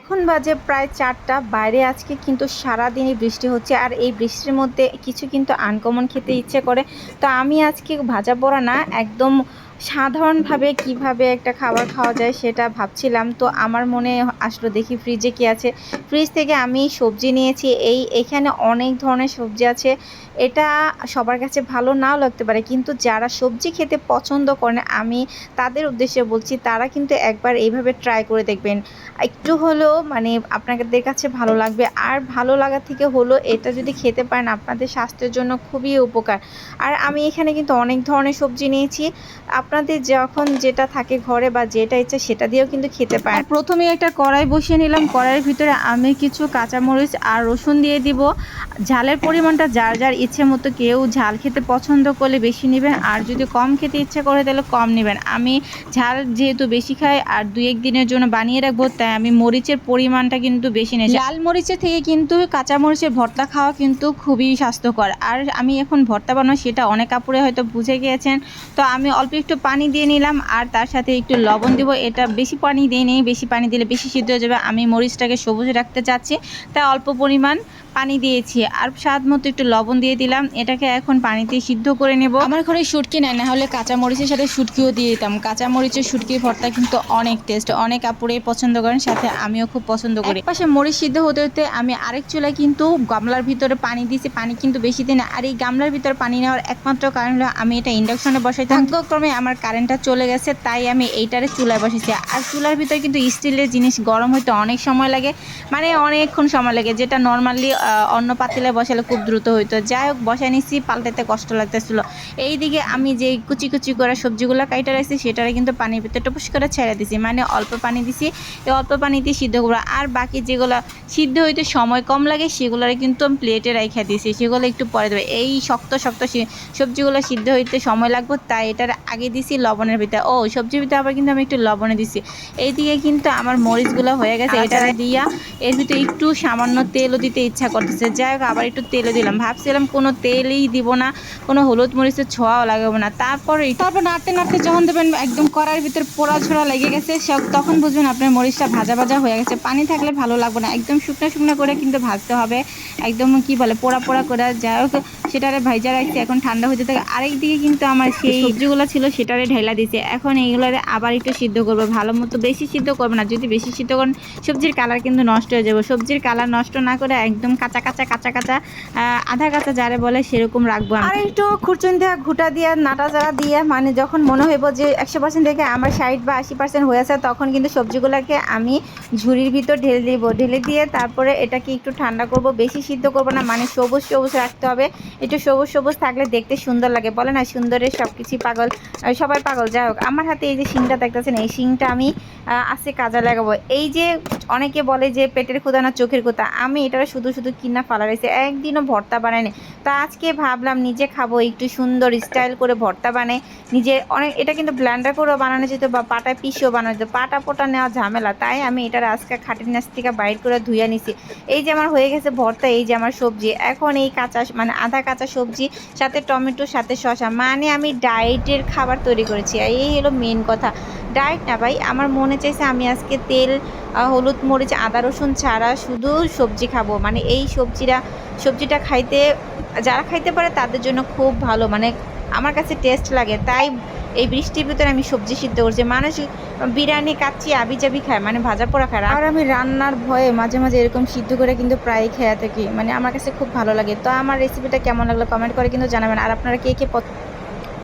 এখন বাজে প্রায় ৪টা। বাইরে আজকে কিন্তু সারাদিনই বৃষ্টি হচ্ছে। আর এই বৃষ্টির মধ্যে কিছু কিন্তু আনকমন খেতে ইচ্ছে করে। তো আমি আজকে ভাজা পোড়া না, একদম সাধারণভাবে কিভাবে একটা খাবার খাওয়া যায় সেটা ভাবছিলাম। তো আমার মনে আসলো, দেখি ফ্রিজে কি আছে। ফ্রিজ থেকে আমি সবজি নিয়েছি। এখানে অনেক ধরনের সবজি আছে। এটা সবার কাছে ভালো নাও লাগতে পারে, কিন্তু যারা সবজি খেতে পছন্দ করেন আমি তাদের উদ্দেশ্যে বলছি, তারা কিন্তু একবার এইভাবে ট্রাই করে দেখবেন। একটু হলেও মানে আপনাদের কাছে ভালো লাগবে। আর ভালো লাগা থেকে হলো, এটা যদি খেতে পারেন আপনাদের স্বাস্থ্যের জন্য খুবই উপকার। আর আমি এখানে কিন্তু অনেক ধরনের সবজি নিয়েছি। আপনাদের যখন যেটা থাকে ঘরে বা যেটা ইচ্ছা সেটা দিয়েও কিন্তু খেতে পারেন। প্রথমে একটা কড়াই বসিয়ে নিলাম। কড়াইয়ের ভিতরে আমি কিছু কাঁচামরিচ আর রসুন দিয়ে দিব। ঝালের পরিমাণটা যার যার ইচ্ছে মতো, কেউ ঝাল খেতে পছন্দ করলে বেশি নেবেন, আর যদি কম খেতে ইচ্ছে করে তাহলে কম নেবেন। আমি ঝাল যেহেতু বেশি খাই আর 2-1 দিনের জন্য বানিয়ে রাখবো, তাই আমি মরিচের পরিমাণটা কিন্তু বেশি নিয়েছি। লাল মরিচের থেকে কিন্তু কাঁচা মরিচের ভর্তা খাওয়া কিন্তু খুবই স্বাস্থ্যকর। আর আমি এখন ভর্তা বানাবো, সেটা অনেক আপুরে হয়তো বুঝে গিয়েছেন। তো আমি অল্প একটু পানি দিয়ে নিলাম আর তার সাথে একটু লবণ দিব। এটা বেশি পানি দিয়ে নেই, বেশি পানি দিলে বেশি সিদ্ধ হয়ে যাবে। আমি মরিচটাকে সবুজ রাখতে চাচ্ছি, তাই অল্প পরিমাণ পানি দিয়েছি আর স্বাদ মতো একটু লবণ দিয়ে দিলাম। এটাকে এখন পানিতে সিদ্ধ করে নেব। আমার ঘরে শুটকি নাই, না হলে কাঁচা মরিচের সাথে শুটকিও দিয়ে দিতাম। কাঁচা মরিচের শুটকির ভর্তা কিন্তু অনেক টেস্ট, অনেক আপুরে পছন্দ করেন, সাথে আমিও খুব পছন্দ করি। পাশে মরিচ সিদ্ধ হতে হতে আমি আরেক চুলায় কিন্তু গামলার ভিতরে পানি দিয়েছি। পানি কিন্তু বেশি দিই না। আর এই গামলার ভিতরে পানি নেওয়ার একমাত্র কারণ হলো আমি এটা ইন্ডাকশনে বসাইতাম। ভাগ্যক্রমে আমার কারেন্টটা চলে গেছে, তাই আমি এইটারে চুলায় বসেছি। আর চুলার ভিতরে কিন্তু স্টিলের জিনিস গরম হইতে অনেক সময় লাগে, মানে অনেকক্ষণ সময় লাগে, যেটা নর্মালি অন্য পাতিলে বসালে খুব দ্রুত হইতো। যাই হোক, বসাই নিচ্ছি, পাল্টাতে কষ্ট লাগতেছিল। এইদিকে আমি যে কুচি কুচি করে সবজিগুলো কাইটা রাখছি সেটারে কিন্তু পানির ভিতরে টুপুস করে ছেড়ে দিছি, মানে অল্প পানি দিছি। এই অল্প পানি দিয়ে সিদ্ধ করবো। আর বাকি যেগুলো সিদ্ধ হইতে সময় কম লাগে সেগুলোরে কিন্তু আমি প্লেটে রেখে দিছি, সেগুলো একটু পরে দেবে। এই শক্ত শক্ত সবজিগুলো সিদ্ধ হইতে সময় লাগবে, তাই এটার আগে দিছি লবণের ভিতরে। সবজির ভিতরে আবার কিন্তু আমি একটু লবণে দিছি। এইদিকে কিন্তু আমার মরিচগুলো হয়ে গেছে, এটা দিয়া এর ভিতরে একটু সামান্য তেলও দিতে ইচ্ছা করতেছে। যাই হোক, আবার একটু তেলও দিলাম। ভাবছিলাম কোনো তেলই দিব না, কোনো হলুদ মরিচের ছোঁয়াও লাগাবো না। তারপর নাড়তে নাড়তে যখন দেবেন একদম কড়াইয়ের ভিতরে পোড়া ছোড়া লেগে গেছে, তখন বুঝবেন আপনার মরিচটা ভাজা ভাজা হয়ে গেছে। পানি থাকলে ভালো লাগবে না, একদম শুকনো শুকনো করে কিন্তু ভাজতে হবে, একদম কি বলে পোড়া পোড়া করে। যাই হোক, সেটারে ভাইজা রাখছি, এখন ঠান্ডা হতে থাকে। আরেক দিকে কিন্তু আমার সেই সবজিগুলো ছিল সেটারে ঢেলা দিছে। এখন এইগুলোরে আবার একটু সিদ্ধ করবো ভালো মতো, বেশি সিদ্ধ করবো না। যদি বেশি সিদ্ধ করেন সবজির কালার কিন্তু নষ্ট হয়ে যাবে। সবজির কালার নষ্ট না করে একদম কাঁচা কাঁচা কাঁচা কাঁচা আধা কাঁচা যারে বলে সেরকম রাখবো। আর একটু খুরচুন দিয়ে ঘুটা দিয়ে নাটাচাড়া দিয়ে, মানে যখন মনে হইব যে 100% থেকে আমার 60 বা 80% হয়েছে, তখন কিন্তু সবজিগুলোকে আমি ঝুড়ির ভিতর ঢেলে দিব। ঢেলে দিয়ে তারপরে এটাকে একটু ঠান্ডা করব। বেশি সিদ্ধ করব না, মানে সবুজ সবুজ রাখতে হবে। একটু সবুজ সবুজ থাকলে দেখতে সুন্দর লাগে, বলে না সুন্দরের সব কিছুই পাগল, সবাই পাগল। যাই হোক, আমার হাতে এই যে শিংটা দেখতেছেন, এই শিংটা আমি আজকে কাজে লাগাবো। এই যে অনেকে বলে যে পেটের ক্ষুধা না চোখের ক্ষুধা, আমি এটা শুধু শুধু কিনা ফালা রয়েছে, একদিনও ভর্তা বানাইনি। তো আজকে ভাবলাম নিজে খাবো, একটু সুন্দর স্টাইল করে ভর্তা বানাই নিজে। এটা কিন্তু ব্লেন্ডার করেও বানানো যেত বা পাটায় পিষেও বানানো যেত, পাটা পোটা নেওয়া ঝামেলা, তাই আমি এটার আজকে খাটির নাচ থেকে বাইর করে ধুয়ে নিছি। এই যে আমার হয়ে গেছে ভর্তা, এই যে আমার সবজি। এখন এই কাঁচা মানে আধা কাঁচা সবজি সাথে টমেটো সাথে শসা, মানে আমি ডায়েটের খাবার তৈরি করেছি। এই হলো মেন কথা। ডায়েট না ভাই, আমার মনে চাইছে আমি আজকে তেল হলুদ মরিচ আদা রসুন ছাড়া শুধু সবজি খাবো। মানে এই সবজিটা খাইতে যারা খাইতে পারে তাদের জন্য খুব ভালো, মানে আমার কাছে টেস্ট লাগে। তাই এই বৃষ্টির ভিতরে আমি সবজি সিদ্ধ করছি। মানুষ বিরিয়ানি কাচ্চি আবি জাবি খায়, মানে ভাজা পোড়া খায়, আর আমি রান্নার ভয়ে মাঝে মাঝে এরকম সিদ্ধ করে কিন্তু প্রায়ই খেয়ে থাকি, মানে আমার কাছে খুব ভালো লাগে। তো আমার রেসিপিটা কেমন লাগলো কমেন্ট করে কিন্তু জানাবেন। আর আপনারা কে কে